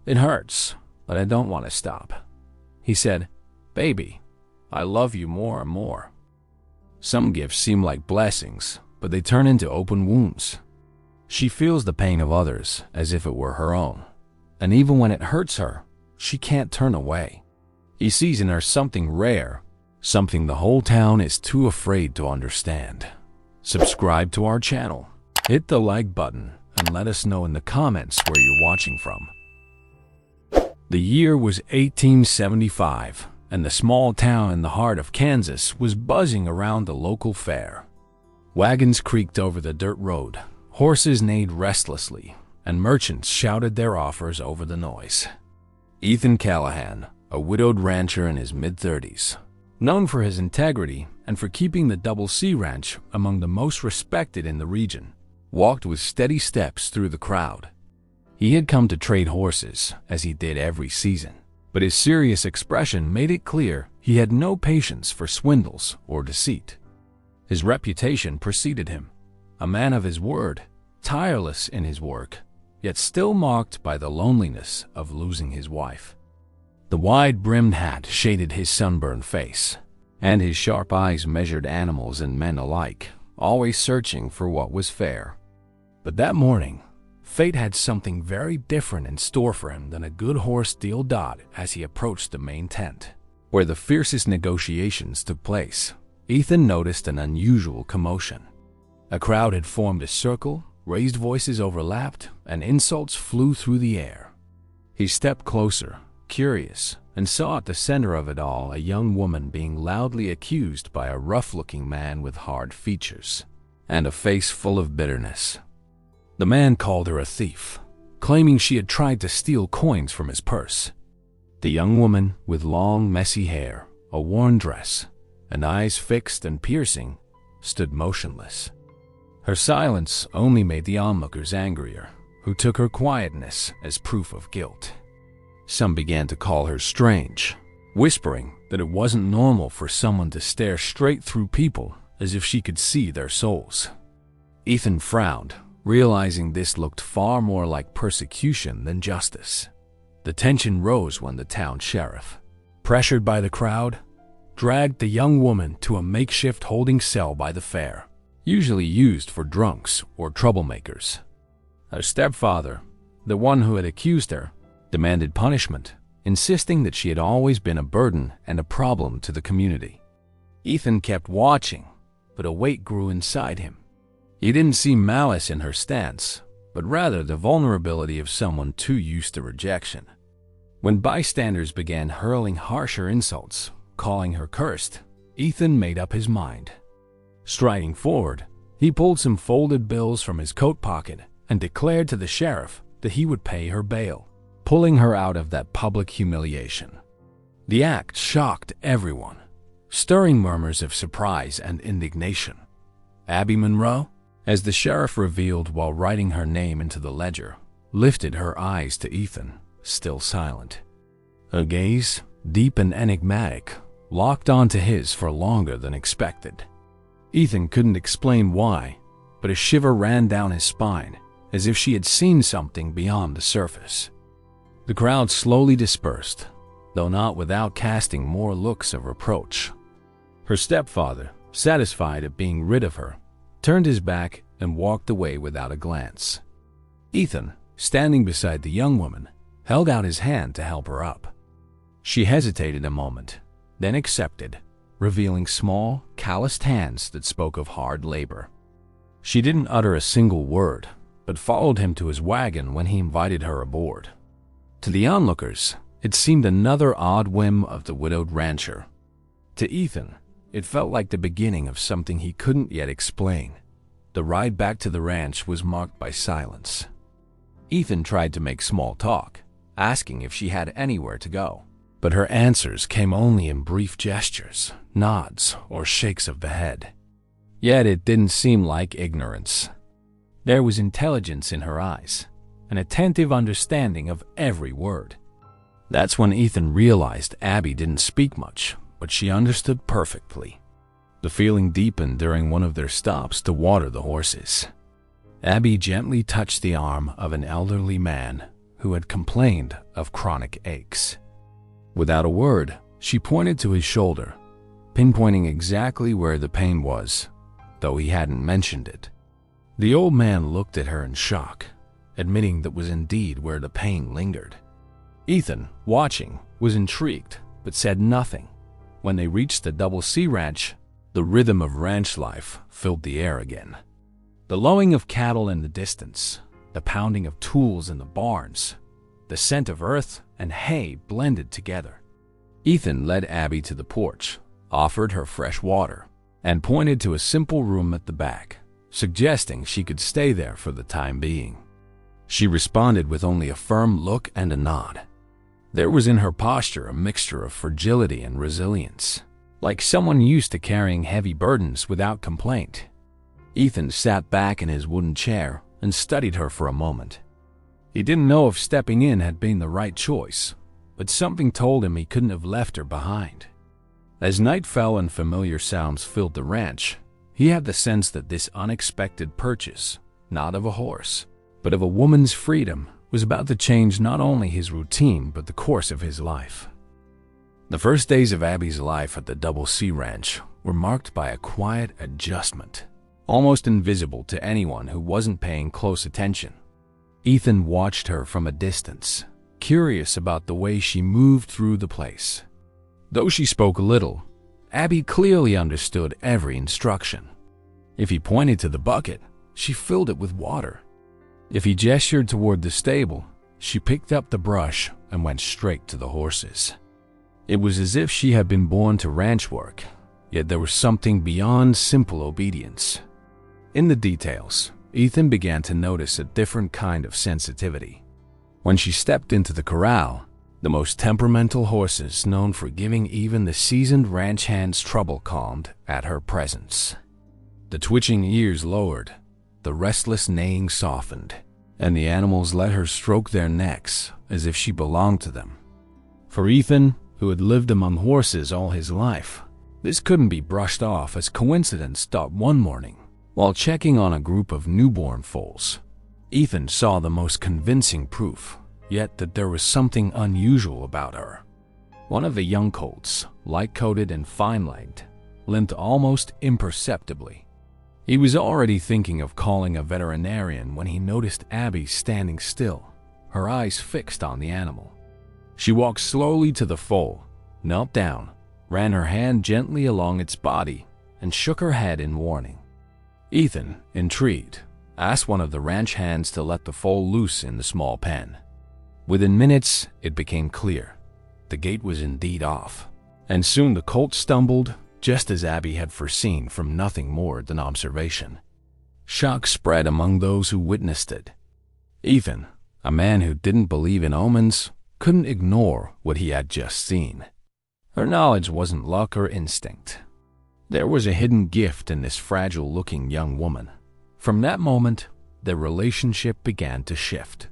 "It hurts, but I don't want to stop." He said, "Baby, I love you more and more." Some gifts seem like blessings, but they turn into open wounds. She feels the pain of others as if it were her own, and even when it hurts her, she can't turn away. He sees in her something rare, something the whole town is too afraid to understand. Subscribe to our channel, hit the like button, and let us know in the comments where you're watching from. The year was 1875, and the small town in the heart of Kansas was buzzing around the local fair. Wagons creaked over the dirt road, horses neighed restlessly, and merchants shouted their offers over the noise. Ethan Callahan, a widowed rancher in his mid-30s, known for his integrity and for keeping the Double C Ranch among the most respected in the region, walked with steady steps through the crowd. He had come to trade horses, as he did every season, but his serious expression made it clear he had no patience for swindles or deceit. His reputation preceded him, a man of his word, tireless in his work, yet still marked by the loneliness of losing his wife. The wide-brimmed hat shaded his sunburned face, and his sharp eyes measured animals and men alike, always searching for what was fair. But that morning, fate had something very different in store for him than a good horse deal dot as he approached the main tent, where the fiercest negotiations took place. Ethan noticed an unusual commotion. A crowd had formed a circle, raised voices overlapped, and insults flew through the air. He stepped closer, curious, and saw at the center of it all a young woman being loudly accused by a rough-looking man with hard features and a face full of bitterness. The man called her a thief, claiming she had tried to steal coins from his purse. The young woman, with long, messy hair, a worn dress, and eyes fixed and piercing, stood motionless. Her silence only made the onlookers angrier, who took her quietness as proof of guilt. Some began to call her strange, whispering that it wasn't normal for someone to stare straight through people as if she could see their souls. Ethan frowned, realizing this looked far more like persecution than justice. The tension rose when the town sheriff, pressured by the crowd, dragged the young woman to a makeshift holding cell by the fair, usually used for drunks or troublemakers. Her stepfather, the one who had accused her, demanded punishment, insisting that she had always been a burden and a problem to the community. Ethan kept watching, but a weight grew inside him. He didn't see malice in her stance, but rather the vulnerability of someone too used to rejection. When bystanders began hurling harsher insults, calling her cursed, Ethan made up his mind. Striding forward, he pulled some folded bills from his coat pocket and declared to the sheriff that he would pay her bail, pulling her out of that public humiliation. The act shocked everyone, stirring murmurs of surprise and indignation. Abby Monroe, as the sheriff revealed while writing her name into the ledger, lifted her eyes to Ethan, still silent. Her gaze, deep and enigmatic, locked onto his for longer than expected. Ethan couldn't explain why, but a shiver ran down his spine, as if she had seen something beyond the surface. The crowd slowly dispersed, though not without casting more looks of reproach. Her stepfather, satisfied at being rid of her, turned his back and walked away without a glance. Ethan, standing beside the young woman, held out his hand to help her up. She hesitated a moment, then accepted, revealing small, calloused hands that spoke of hard labor. She didn't utter a single word, but followed him to his wagon when he invited her aboard. To the onlookers, it seemed another odd whim of the widowed rancher. To Ethan, it felt like the beginning of something he couldn't yet explain. The ride back to the ranch was marked by silence. Ethan tried to make small talk, asking if she had anywhere to go, but her answers came only in brief gestures, nods, or shakes of the head. Yet it didn't seem like ignorance. There was intelligence in her eyes, an attentive understanding of every word. That's when Ethan realized Abby didn't speak much, but she understood perfectly. The feeling deepened during one of their stops to water the horses. Abby gently touched the arm of an elderly man who had complained of chronic aches. Without a word, she pointed to his shoulder, pinpointing exactly where the pain was, though he hadn't mentioned it. The old man looked at her in shock, admitting that was indeed where the pain lingered. Ethan, watching, was intrigued, but said nothing. When they reached the Double C Ranch, the rhythm of ranch life filled the air again. The lowing of cattle in the distance, the pounding of tools in the barns, the scent of earth and hay blended together. Ethan led Abby to the porch, offered her fresh water, and pointed to a simple room at the back, suggesting she could stay there for the time being. She responded with only a firm look and a nod. There was in her posture a mixture of fragility and resilience, like someone used to carrying heavy burdens without complaint. Ethan sat back in his wooden chair and studied her for a moment. He didn't know if stepping in had been the right choice, but something told him he couldn't have left her behind. As night fell and familiar sounds filled the ranch, he had the sense that this unexpected purchase, not of a horse, but of a woman's freedom, was about to change not only his routine but the course of his life. The first days of Abby's life at the Double C Ranch were marked by a quiet adjustment, almost invisible to anyone who wasn't paying close attention. Ethan watched her from a distance, curious about the way she moved through the place. Though she spoke little, Abby clearly understood every instruction. If he pointed to the bucket, she filled it with water. If he gestured toward the stable, she picked up the brush and went straight to the horses. It was as if she had been born to ranch work, yet there was something beyond simple obedience. In the details, Ethan began to notice a different kind of sensitivity. When she stepped into the corral, the most temperamental horses known for giving even the seasoned ranch hands trouble calmed at her presence. The twitching ears lowered, the restless neighing softened, and the animals let her stroke their necks as if she belonged to them. For Ethan, who had lived among horses all his life, this couldn't be brushed off as coincidence. One morning, while checking on a group of newborn foals, Ethan saw the most convincing proof, yet that there was something unusual about her. One of the young colts, light-coated and fine-legged, limped almost imperceptibly. He was already thinking of calling a veterinarian when he noticed Abby standing still, her eyes fixed on the animal. She walked slowly to the foal, knelt down, ran her hand gently along its body, and shook her head in warning. Ethan, intrigued, asked one of the ranch hands to let the foal loose in the small pen. Within minutes, it became clear. The gate was indeed off, and soon the colt stumbled, just as Abby had foreseen from nothing more than observation. Shock spread among those who witnessed it. Ethan, a man who didn't believe in omens, couldn't ignore what he had just seen. Her knowledge wasn't luck or instinct. There was a hidden gift in this fragile-looking young woman. From that moment, their relationship began to shift.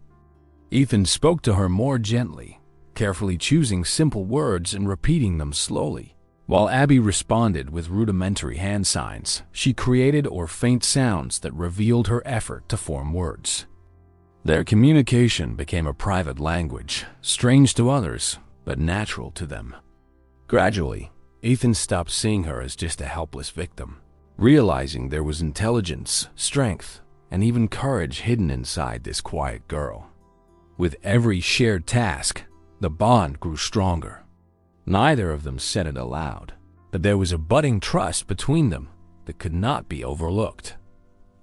Ethan spoke to her more gently, carefully choosing simple words and repeating them slowly. While Abby responded with rudimentary hand signs, she created or faint sounds that revealed her effort to form words. Their communication became a private language, strange to others, but natural to them. Gradually, Ethan stopped seeing her as just a helpless victim, realizing there was intelligence, strength, and even courage hidden inside this quiet girl. With every shared task, the bond grew stronger. Neither of them said it aloud, but there was a budding trust between them that could not be overlooked.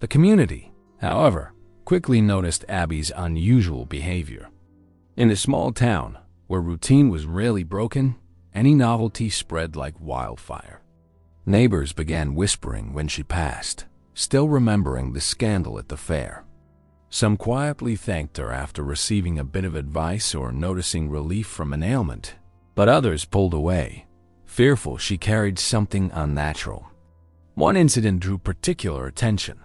The community, however, quickly noticed Abby's unusual behavior. In a small town, where routine was rarely broken, any novelty spread like wildfire. Neighbors began whispering when she passed, still remembering the scandal at the fair. Some quietly thanked her after receiving a bit of advice or noticing relief from an ailment, but others pulled away, fearful she carried something unnatural. One incident drew particular attention.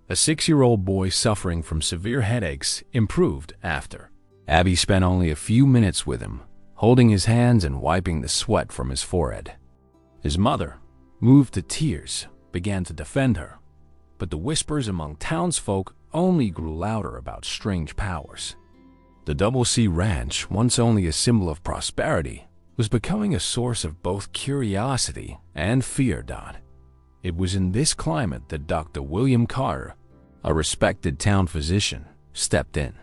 A 6-year-old boy suffering from severe headaches improved after. Abby spent only a few minutes with him, holding his hands and wiping the sweat from his forehead. His mother, moved to tears, began to defend her, but the whispers among townsfolk only grew louder about strange powers. The Double C Ranch, once only a symbol of prosperity, was becoming a source of both curiosity and fear. It was in this climate that Dr. William Carter, a respected town physician, stepped in.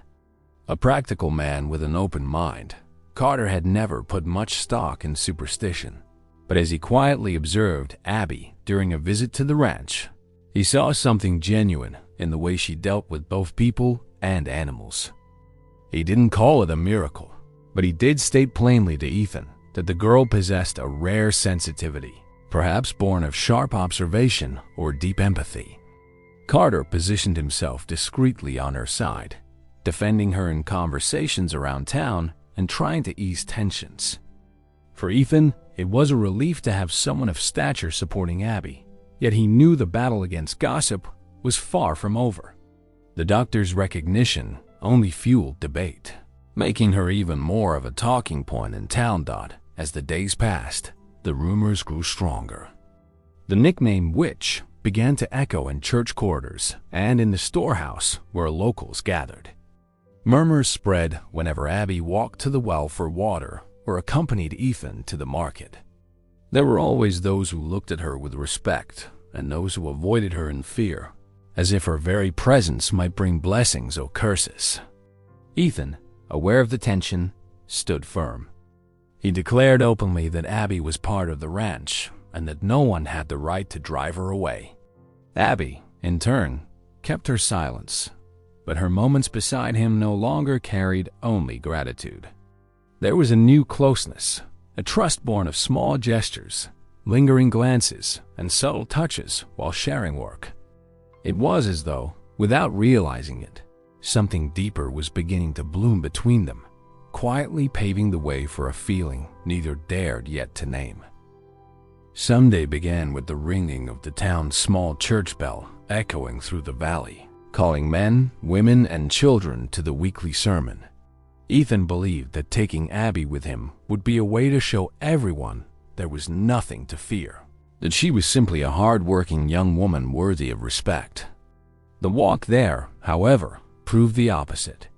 A practical man with an open mind, Carter had never put much stock in superstition. But as he quietly observed Abby during a visit to the ranch, he saw something genuine in the way she dealt with both people and animals. He didn't call it a miracle, but he did state plainly to Ethan that the girl possessed a rare sensitivity, perhaps born of sharp observation or deep empathy. Carter positioned himself discreetly on her side, defending her in conversations around town and trying to ease tensions. For Ethan, it was a relief to have someone of stature supporting Abby, yet he knew the battle against gossip was far from over. The doctor's recognition only fueled debate, making her even more of a talking point in town. As the days passed, the rumors grew stronger. The nickname Witch began to echo in church corridors and in the storehouse where locals gathered. Murmurs spread whenever Abby walked to the well for water or accompanied Ethan to the market. There were always those who looked at her with respect and those who avoided her in fear, as if her very presence might bring blessings or curses. Ethan, aware of the tension, stood firm. He declared openly that Abby was part of the ranch and that no one had the right to drive her away. Abby, in turn, kept her silence, but her moments beside him no longer carried only gratitude. There was a new closeness, a trust born of small gestures, lingering glances, and subtle touches while sharing work. It was as though, without realizing it, something deeper was beginning to bloom between them, quietly paving the way for a feeling neither dared yet to name. Sunday began with the ringing of the town's small church bell echoing through the valley, calling men, women, and children to the weekly sermon. Ethan believed that taking Abby with him would be a way to show everyone there was nothing to fear, that she was simply a hard-working young woman worthy of respect. The walk there, however, proved the opposite.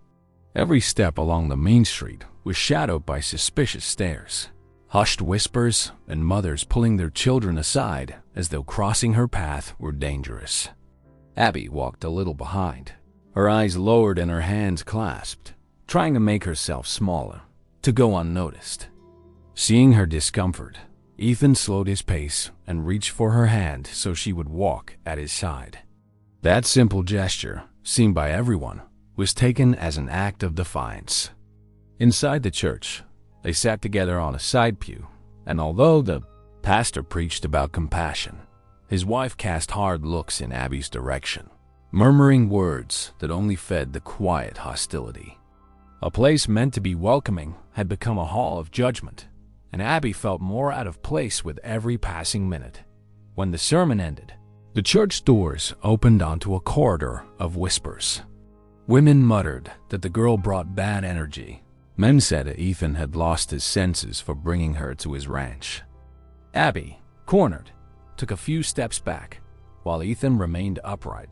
Every step along the main street was shadowed by suspicious stares, hushed whispers, and mothers pulling their children aside as though crossing her path were dangerous. Abby walked a little behind, her eyes lowered and her hands clasped, trying to make herself smaller, to go unnoticed. Seeing her discomfort, Ethan slowed his pace and reached for her hand so she would walk at his side. That simple gesture, seen by everyone, was taken as an act of defiance. Inside the church, they sat together on a side pew, and although the pastor preached about compassion, his wife cast hard looks in Abby's direction, murmuring words that only fed the quiet hostility. A place meant to be welcoming had become a hall of judgment, and Abby felt more out of place with every passing minute. When the sermon ended, the church doors opened onto a corridor of whispers. Women muttered that the girl brought bad energy. Men said Ethan had lost his senses for bringing her to his ranch. Abby, cornered, took a few steps back, while Ethan remained upright,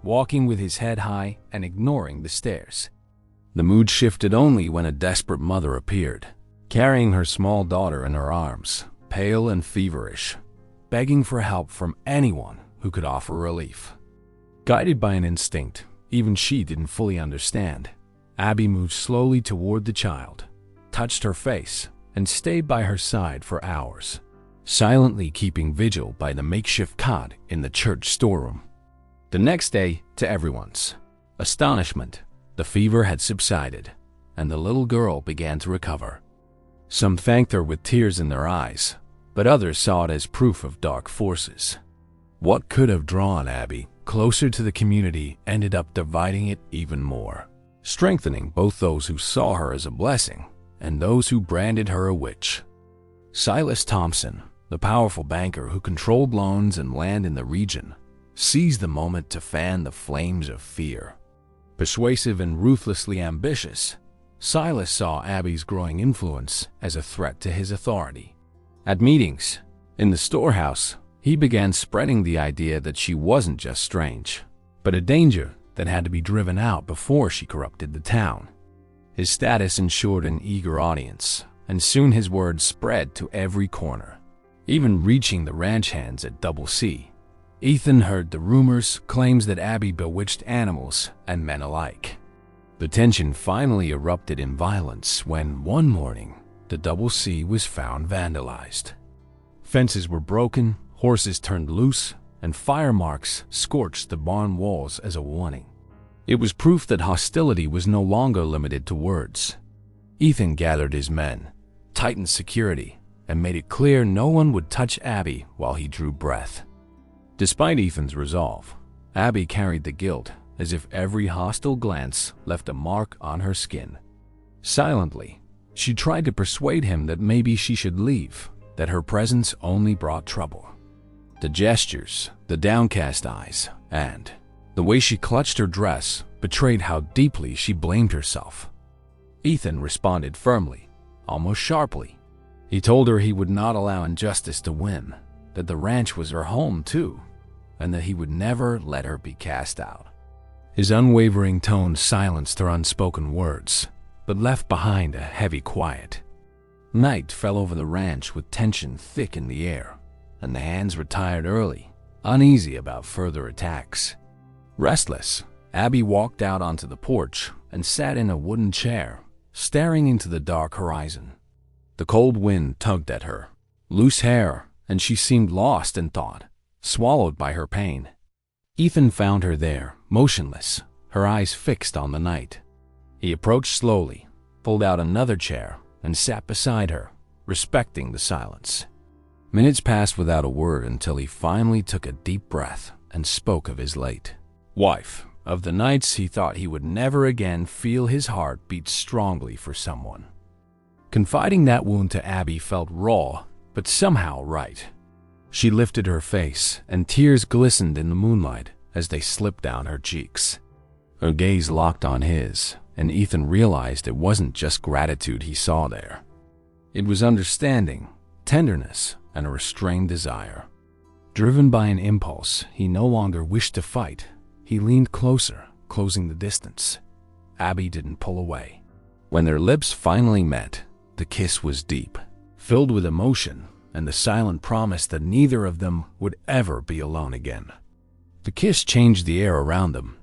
walking with his head high and ignoring the stares. The mood shifted only when a desperate mother appeared, carrying her small daughter in her arms, pale and feverish, begging for help from anyone who could offer relief. Guided by an instinct even she didn't fully understand, Abby moved slowly toward the child, touched her face, and stayed by her side for hours, silently keeping vigil by the makeshift cot in the church storeroom. The next day, to everyone's astonishment, the fever had subsided, and the little girl began to recover. Some thanked her with tears in their eyes, but others saw it as proof of dark forces. What could have drawn Abby closer to the community ended up dividing it even more, strengthening both those who saw her as a blessing and those who branded her a witch. Silas Thompson, the powerful banker who controlled loans and land in the region, seized the moment to fan the flames of fear. Persuasive and ruthlessly ambitious, Silas saw Abby's growing influence as a threat to his authority. At meetings, in the storehouse, he began spreading the idea that she wasn't just strange, but a danger that had to be driven out before she corrupted the town. His status ensured an eager audience, and soon his words spread to every corner. Even reaching the ranch hands at Double C, Ethan heard the rumors, claims that Abby bewitched animals and men alike. The tension finally erupted in violence when, one morning, the Double C was found vandalized. Fences were broken, horses turned loose, and fire marks scorched the barn walls as a warning. It was proof that hostility was no longer limited to words. Ethan gathered his men, tightened security, and made it clear no one would touch Abby while he drew breath. Despite Ethan's resolve, Abby carried the guilt as if every hostile glance left a mark on her skin. Silently, she tried to persuade him that maybe she should leave, that her presence only brought trouble. The gestures, the downcast eyes, and the way she clutched her dress betrayed how deeply she blamed herself. Ethan responded firmly, almost sharply. He told her he would not allow injustice to win, that the ranch was her home too, and that he would never let her be cast out. His unwavering tone silenced her unspoken words, but left behind a heavy quiet. Night fell over the ranch with tension thick in the air, and the hands retired early, uneasy about further attacks. Restless, Abby walked out onto the porch and sat in a wooden chair, staring into the dark horizon. The cold wind tugged at her, loose hair, and she seemed lost in thought, swallowed by her pain. Ethan found her there, motionless, her eyes fixed on the night. He approached slowly, pulled out another chair, and sat beside her, respecting the silence. Minutes passed without a word until he finally took a deep breath and spoke of his late wife, of the nights he thought he would never again feel his heart beat strongly for someone. Confiding that wound to Abby felt raw, but somehow right. She lifted her face, and tears glistened in the moonlight as they slipped down her cheeks. Her gaze locked on his, and Ethan realized it wasn't just gratitude he saw there. It was understanding, tenderness, and a restrained desire. Driven by an impulse he no longer wished to fight, he leaned closer, closing the distance. Abby didn't pull away. When their lips finally met, the kiss was deep, filled with emotion and the silent promise that neither of them would ever be alone again. The kiss changed the air around them.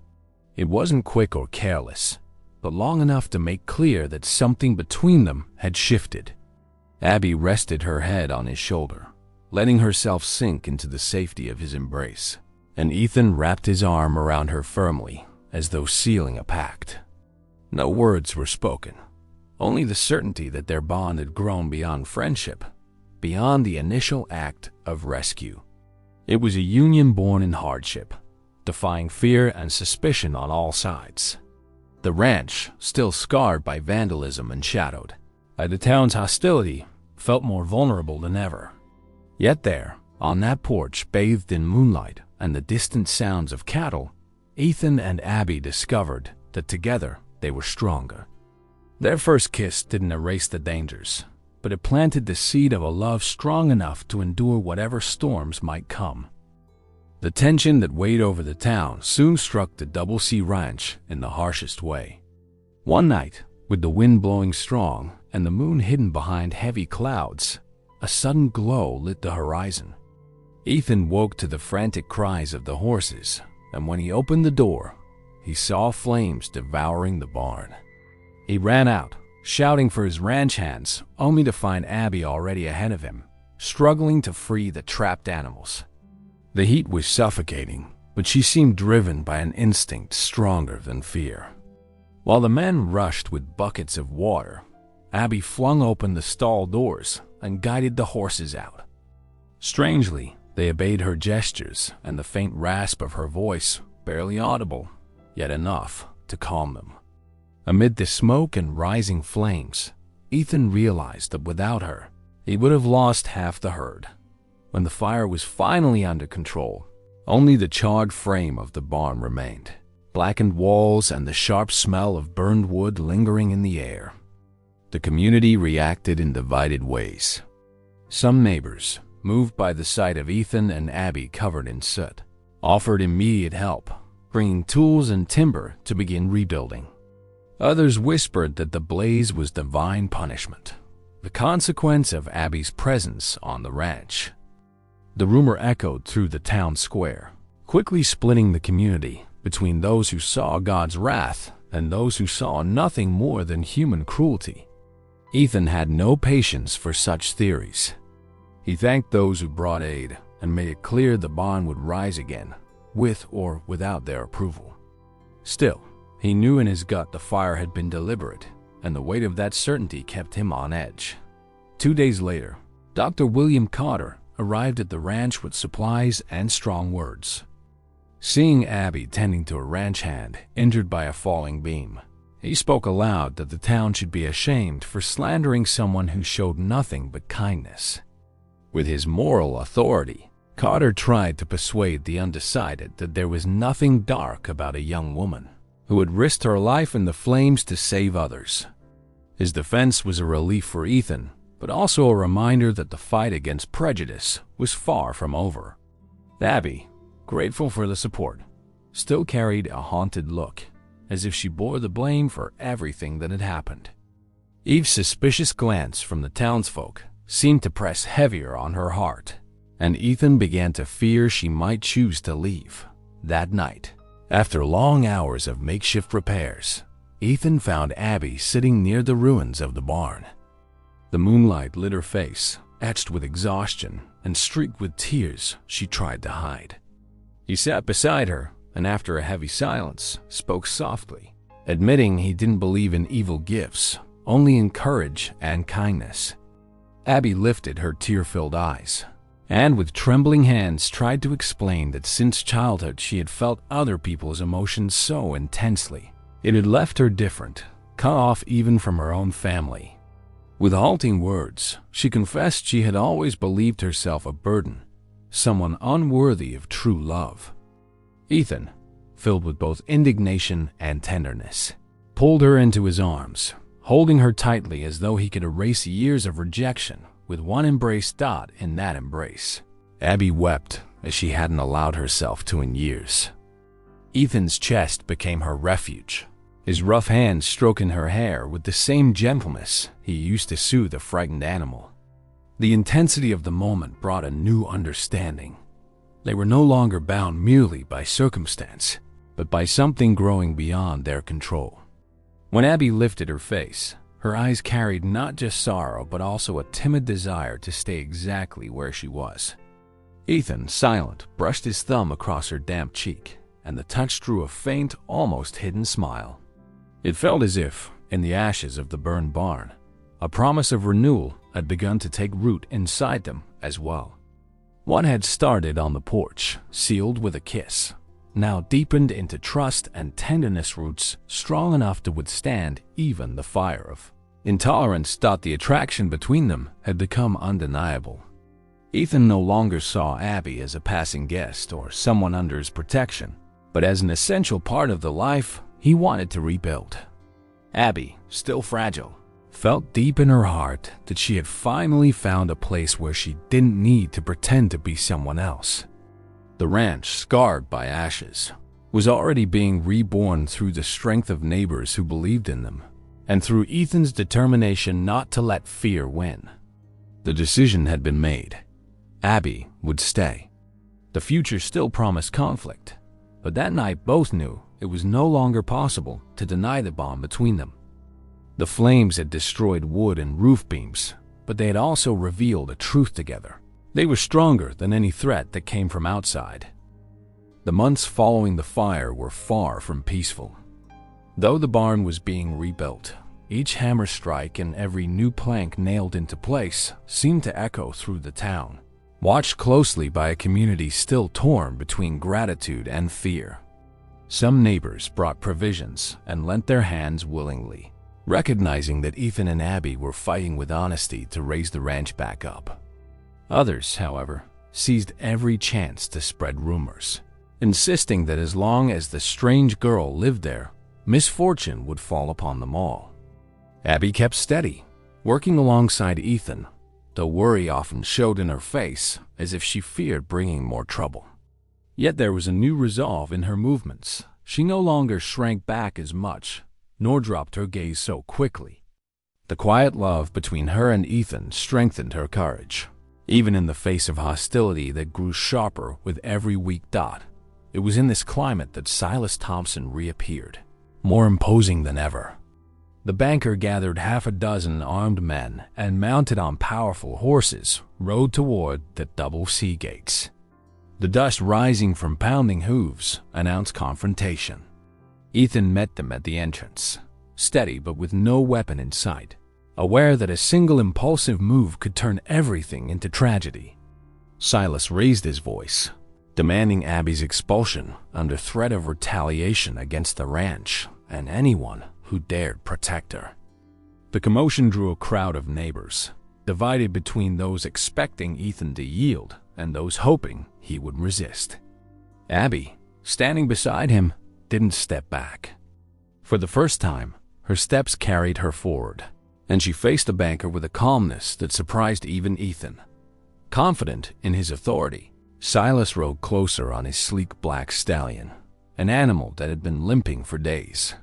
It wasn't quick or careless, but long enough to make clear that something between them had shifted. Abby rested her head on his shoulder, letting herself sink into the safety of his embrace, and Ethan wrapped his arm around her firmly, as though sealing a pact. No words were spoken, only the certainty that their bond had grown beyond friendship, beyond the initial act of rescue. It was a union born in hardship, defying fear and suspicion on all sides. The ranch, still scarred by vandalism and shadowed by the town's hostility, felt more vulnerable than ever. Yet there, on that porch bathed in moonlight and the distant sounds of cattle, Ethan and Abby discovered that together they were stronger. Their first kiss didn't erase the dangers, but it planted the seed of a love strong enough to endure whatever storms might come. The tension that weighed over the town soon struck the Double C Ranch in the harshest way. One night, with the wind blowing strong and the moon hidden behind heavy clouds, a sudden glow lit the horizon. Ethan woke to the frantic cries of the horses, and when he opened the door, he saw flames devouring the barn. He ran out, shouting for his ranch hands, only to find Abby already ahead of him, struggling to free the trapped animals. The heat was suffocating, but she seemed driven by an instinct stronger than fear. While the men rushed with buckets of water, Abby flung open the stall doors and guided the horses out. Strangely, they obeyed her gestures, and the faint rasp of her voice, barely audible, yet enough to calm them. Amid the smoke and rising flames, Ethan realized that without her, he would have lost half the herd. When the fire was finally under control, only the charred frame of the barn remained, blackened walls and the sharp smell of burned wood lingering in the air. The community reacted in divided ways. Some neighbors, moved by the sight of Ethan and Abby covered in soot, offered immediate help, bringing tools and timber to begin rebuilding. Others whispered that the blaze was divine punishment, the consequence of Abby's presence on the ranch. The rumor echoed through the town square, quickly splitting the community between those who saw God's wrath and those who saw nothing more than human cruelty. Ethan had no patience for such theories. He thanked those who brought aid and made it clear the bond would rise again, with or without their approval. Still, he knew in his gut the fire had been deliberate, and the weight of that certainty kept him on edge. 2 days later, Dr. William Cotter arrived at the ranch with supplies and strong words. Seeing Abby tending to a ranch hand injured by a falling beam, he spoke aloud that the town should be ashamed for slandering someone who showed nothing but kindness. With his moral authority, Cotter tried to persuade the undecided that there was nothing dark about a young woman who had risked her life in the flames to save others. His defense was a relief for Ethan, but also a reminder that the fight against prejudice was far from over. Abby, grateful for the support, still carried a haunted look, as if she bore the blame for everything that had happened. Eve's suspicious glance from the townsfolk seemed to press heavier on her heart, and Ethan began to fear she might choose to leave. That night, after long hours of makeshift repairs, Ethan found Abby sitting near the ruins of the barn. The moonlight lit her face, etched with exhaustion and streaked with tears she tried to hide. He sat beside her and, after a heavy silence, spoke softly, admitting he didn't believe in evil gifts, only in courage and kindness. Abby lifted her tear-filled eyes, and with trembling hands tried to explain that since childhood she had felt other people's emotions so intensely, it had left her different, cut off even from her own family. With halting words, she confessed she had always believed herself a burden, someone unworthy of true love. Ethan, filled with both indignation and tenderness, pulled her into his arms, holding her tightly as though he could erase years of rejection with one embrace. In that embrace, Abby wept as she hadn't allowed herself to in years. Ethan's chest became her refuge, his rough hands stroking her hair with the same gentleness he used to soothe a frightened animal. The intensity of the moment brought a new understanding. They were no longer bound merely by circumstance, but by something growing beyond their control. When Abby lifted her face, her eyes carried not just sorrow but also a timid desire to stay exactly where she was. Ethan, silent, brushed his thumb across her damp cheek, and the touch drew a faint, almost hidden smile. It felt as if, in the ashes of the burned barn, a promise of renewal had begun to take root inside them as well. What had started on the porch, sealed with a kiss, now deepened into trust and tenderness, roots strong enough to withstand even the fire of intolerance. The attraction between them had become undeniable. Ethan no longer saw Abby as a passing guest or someone under his protection, but as an essential part of the life he wanted to rebuild. Abby, still fragile, felt deep in her heart that she had finally found a place where she didn't need to pretend to be someone else. The ranch, scarred by ashes, was already being reborn through the strength of neighbors who believed in them, and through Ethan's determination not to let fear win. The decision had been made. Abby would stay. The future still promised conflict, but that night both knew it was no longer possible to deny the bond between them. The flames had destroyed wood and roof beams, but they had also revealed a truth together. They were stronger than any threat that came from outside. The months following the fire were far from peaceful. Though the barn was being rebuilt, each hammer strike and every new plank nailed into place seemed to echo through the town, watched closely by a community still torn between gratitude and fear. Some neighbors brought provisions and lent their hands willingly, recognizing that Ethan and Abby were fighting with honesty to raise the ranch back up. Others, however, seized every chance to spread rumors, insisting that as long as the strange girl lived there, misfortune would fall upon them all. Abby kept steady, working alongside Ethan, though worry often showed in her face as if she feared bringing more trouble. Yet there was a new resolve in her movements. She no longer shrank back as much, nor dropped her gaze so quickly. The quiet love between her and Ethan strengthened her courage, even in the face of hostility that grew sharper with every weak dot. It was in this climate that Silas Thompson reappeared, more imposing than ever. The banker gathered half a dozen armed men and, mounted on powerful horses, rode toward the double sea gates. The dust rising from pounding hooves announced confrontation. Ethan met them at the entrance, steady but with no weapon in sight, aware that a single impulsive move could turn everything into tragedy. Silas raised his voice, demanding Abby's expulsion under threat of retaliation against the ranch and anyone who dared protect her. The commotion drew a crowd of neighbors, divided between those expecting Ethan to yield and those hoping he would resist. Abby, standing beside him, didn't step back. For the first time, her steps carried her forward, and she faced the banker with a calmness that surprised even Ethan. Confident in his authority, Silas rode closer on his sleek black stallion, an animal that had been limping for days.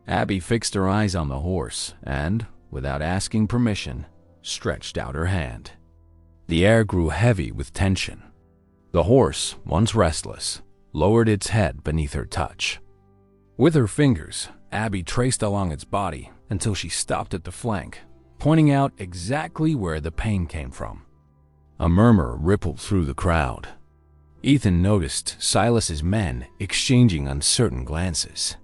Abby fixed her eyes on the horse and, without asking permission, stretched out her hand. The air grew heavy with tension. The horse, once restless, lowered its head beneath her touch. With her fingers, Abby traced along its body until she stopped at the flank, pointing out exactly where the pain came from. A murmur rippled through the crowd. Ethan noticed Silas's men exchanging uncertain glances.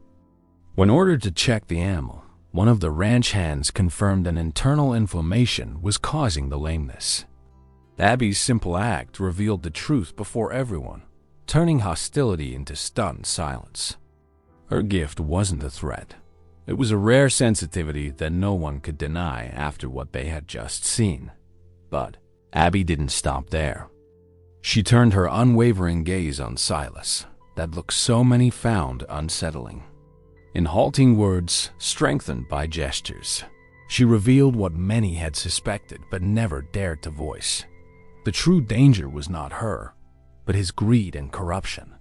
When ordered to check the animal, one of the ranch hands confirmed an internal inflammation was causing the lameness. Abby's simple act revealed the truth before everyone, turning hostility into stunned silence. Her gift wasn't a threat. It was a rare sensitivity that no one could deny after what they had just seen. But Abby didn't stop there. She turned her unwavering gaze on Silas, that look so many found unsettling. In halting words, strengthened by gestures, she revealed what many had suspected but never dared to voice. The true danger was not her, but his greed and corruption.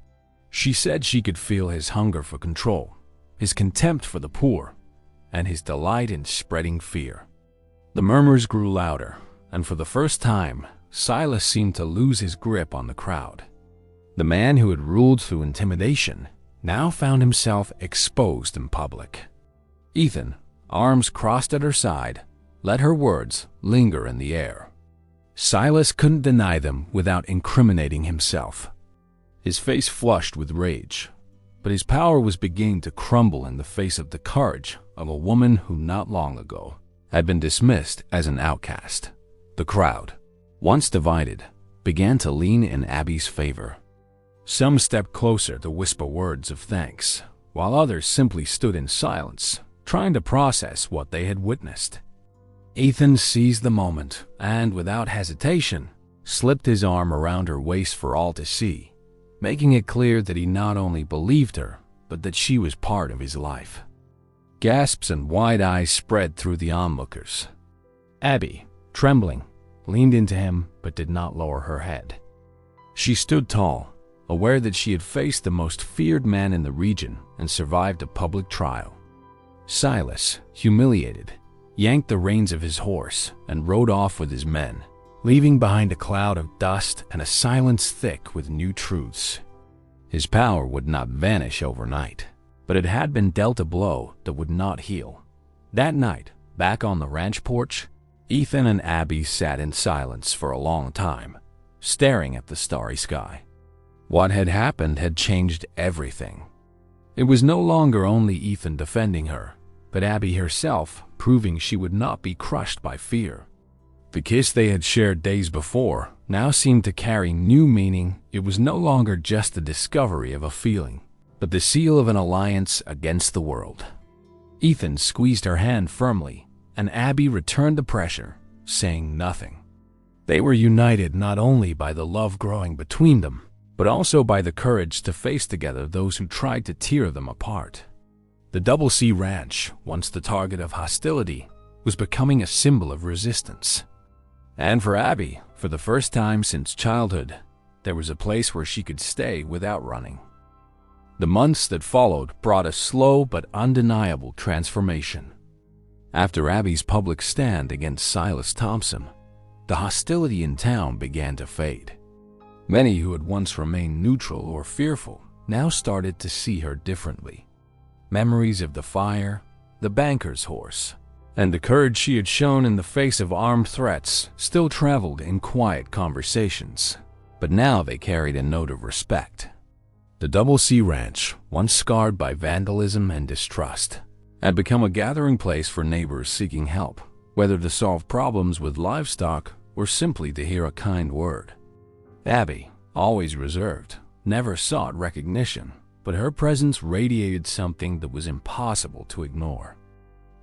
She said she could feel his hunger for control, his contempt for the poor, and his delight in spreading fear. The murmurs grew louder, and for the first time, Silas seemed to lose his grip on the crowd. The man who had ruled through intimidation now found himself exposed in public. Ethan, arms crossed at her side, let her words linger in the air. Silas couldn't deny them without incriminating himself. His face flushed with rage, but his power was beginning to crumble in the face of the courage of a woman who not long ago had been dismissed as an outcast. The crowd, once divided, began to lean in Abby's favor. Some stepped closer to whisper words of thanks, while others simply stood in silence, trying to process what they had witnessed. Ethan seized the moment and, without hesitation, slipped his arm around her waist for all to see, making it clear that he not only believed her, but that she was part of his life. Gasps and wide eyes spread through the onlookers. Abby, trembling, leaned into him but did not lower her head. She stood tall, aware that she had faced the most feared man in the region and survived a public trial. Silas, humiliated, yanked the reins of his horse and rode off with his men, leaving behind a cloud of dust and a silence thick with new truths. His power would not vanish overnight, but it had been dealt a blow that would not heal. That night, back on the ranch porch, Ethan and Abby sat in silence for a long time, staring at the starry sky. What had happened had changed everything. It was no longer only Ethan defending her, but Abby herself proving she would not be crushed by fear. The kiss they had shared days before now seemed to carry new meaning. It was no longer just the discovery of a feeling, but the seal of an alliance against the world. Ethan squeezed her hand firmly, and Abby returned the pressure, saying nothing. They were united not only by the love growing between them, but also by the courage to face together those who tried to tear them apart. The Double C Ranch, once the target of hostility, was becoming a symbol of resistance. And for Abby, for the first time since childhood, there was a place where she could stay without running. The months that followed brought a slow but undeniable transformation. After Abby's public stand against Silas Thompson, the hostility in town began to fade. Many who had once remained neutral or fearful now started to see her differently. Memories of the fire, the banker's horse, and the courage she had shown in the face of armed threats still traveled in quiet conversations, but now they carried a note of respect. The Double C Ranch, once scarred by vandalism and distrust, had become a gathering place for neighbors seeking help, whether to solve problems with livestock or simply to hear a kind word. Abby, always reserved, never sought recognition, but her presence radiated something that was impossible to ignore.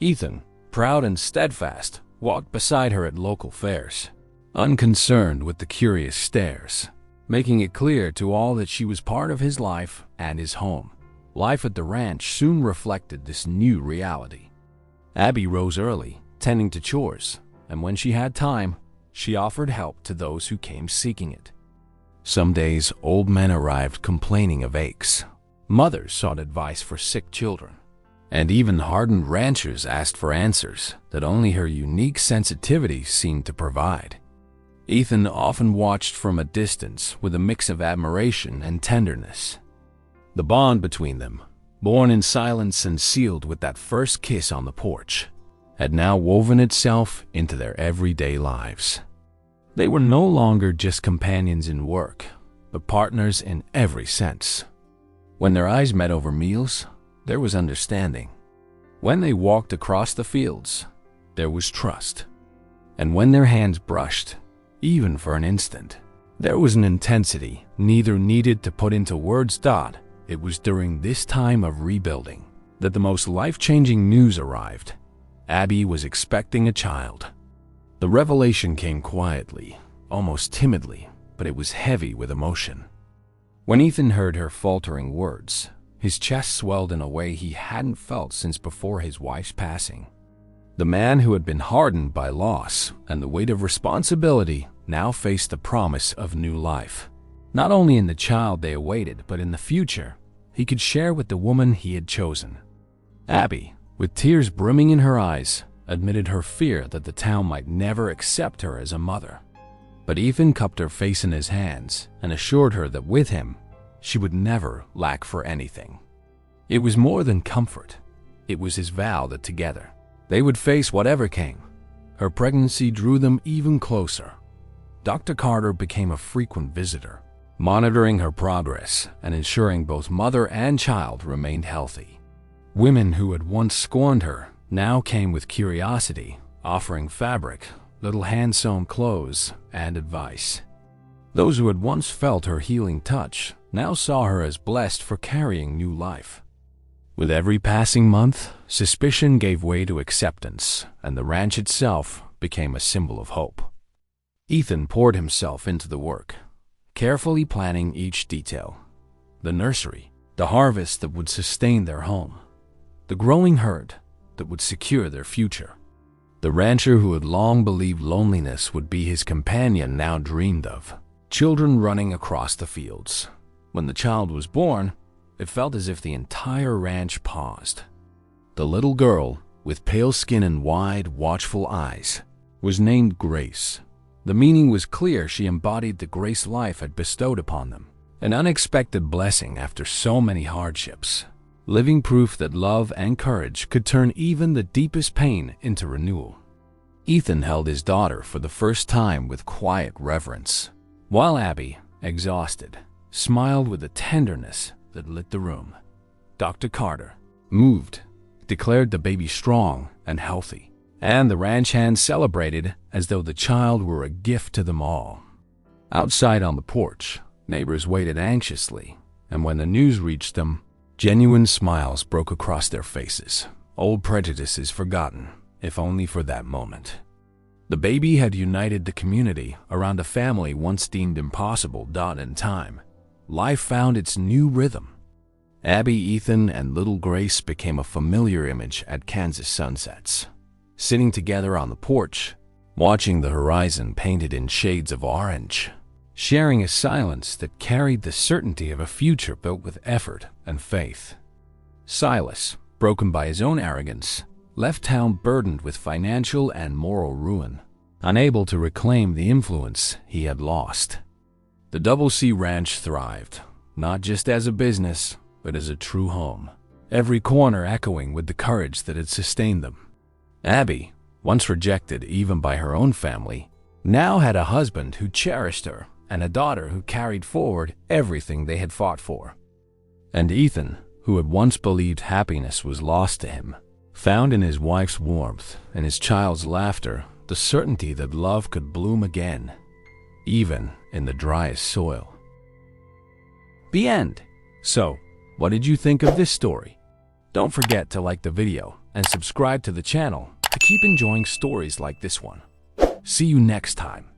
Ethan, proud and steadfast, walked beside her at local fairs, unconcerned with the curious stares, making it clear to all that she was part of his life and his home. Life at the ranch soon reflected this new reality. Abby rose early, tending to chores, and when she had time, she offered help to those who came seeking it. Some days, old men arrived complaining of aches. Mothers sought advice for sick children. And even hardened ranchers asked for answers that only her unique sensitivity seemed to provide. Ethan often watched from a distance with a mix of admiration and tenderness. The bond between them, born in silence and sealed with that first kiss on the porch, had now woven itself into their everyday lives. They were no longer just companions in work, but partners in every sense. When their eyes met over meals, there was understanding. When they walked across the fields, there was trust. And when their hands brushed, even for an instant, there was an intensity neither needed to put into words. It was during this time of rebuilding that the most life-changing news arrived. Abby was expecting a child. The revelation came quietly, almost timidly, but it was heavy with emotion. When Ethan heard her faltering words, his chest swelled in a way he hadn't felt since before his wife's passing. The man who had been hardened by loss and the weight of responsibility now faced the promise of new life. Not only in the child they awaited, but in the future he could share with the woman he had chosen. Abby, with tears brimming in her eyes, admitted her fear that the town might never accept her as a mother. But Ethan cupped her face in his hands and assured her that with him, she would never lack for anything. It was more than comfort. It was his vow that together, they would face whatever came. Her pregnancy drew them even closer. Dr. Carter became a frequent visitor, monitoring her progress and ensuring both mother and child remained healthy. Women who had once scorned her now came with curiosity, offering fabric, little hand-sewn clothes, and advice. Those who had once felt her healing touch now saw her as blessed for carrying new life. With every passing month, suspicion gave way to acceptance, and the ranch itself became a symbol of hope. Ethan poured himself into the work, carefully planning each detail. The nursery, the harvest that would sustain their home, the growing herd that would secure their future. The rancher who had long believed loneliness would be his companion now dreamed of children running across the fields. When the child was born, it felt as if the entire ranch paused. The little girl, with pale skin and wide, watchful eyes, was named Grace. The meaning was clear. She embodied the grace life had bestowed upon them, an unexpected blessing after so many hardships, living proof that love and courage could turn even the deepest pain into renewal. Ethan held his daughter for the first time with quiet reverence, while Abby, exhausted, smiled with a tenderness that lit the room. Dr. Carter, moved, declared the baby strong and healthy, and the ranch hands celebrated as though the child were a gift to them all. Outside on the porch, neighbors waited anxiously, and when the news reached them, genuine smiles broke across their faces, old prejudices forgotten, if only for that moment. The baby had united the community around a family once deemed impossible. In time, life found its new rhythm. Abby, Ethan, and little Grace became a familiar image at Kansas sunsets, sitting together on the porch, watching the horizon painted in shades of orange. sharing a silence that carried the certainty of a future built with effort and faith. Silas, broken by his own arrogance, left town burdened with financial and moral ruin, unable to reclaim the influence he had lost. The Double C Ranch thrived, not just as a business, but as a true home, every corner echoing with the courage that had sustained them. Abby, once rejected even by her own family, now had a husband who cherished her and a daughter who carried forward everything they had fought for. And Ethan, who had once believed happiness was lost to him, found in his wife's warmth and his child's laughter the certainty that love could bloom again, even in the driest soil. The end. So, what did you think of this story? Don't forget to like the video and subscribe to the channel to keep enjoying stories like this one. See you next time.